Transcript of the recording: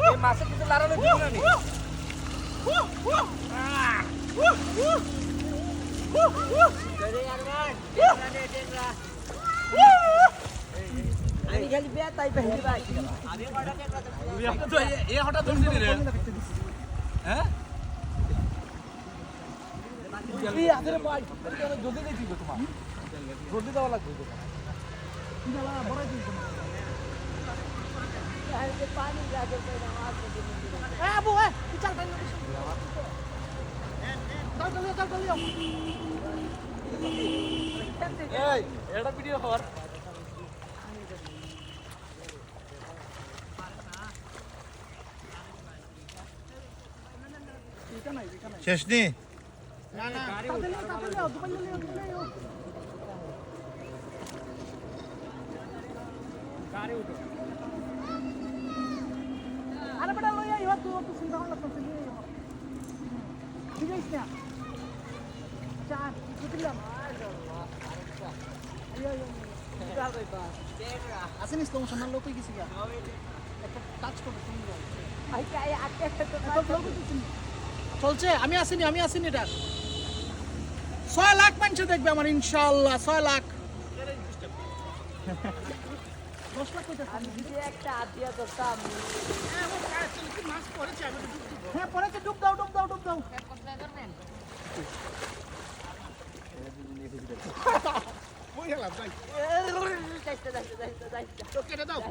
এই মাছের কিছু লাড়ানো দিবি না নি? আমি খালি বেতাই পেন্দি ভাই এ হঠাৎ ধরছিলি রে হ্যাঁ এই আদরে ভাই জলদি যাই দিবে তোমার জলদি দেওয়া লাগবে पानी जाके नमाज এ আবু এ তুই চাল পানি চল এই এটা ভিডিও কর শেষ নি আরে বেটা লই আইও তুই তো চিন্তা করলা তো চিন্তা আইও ঠিক আছে না চার দিলাম আসেনি তো সামনে লোক গেছি গা একটা টাচ করতে তুমি যাও भाई क्या ये आते हैं तो চলছে আমি আসিনি এটা 6 লাখ মানুষ দেখবে আমার ইনশাআল্লাহ 6 লাখ 10 লাখ কইতে हम भी एक टा दिया तो था হ্যাঁ পরেছে ডুব দাও तो केटा दाओ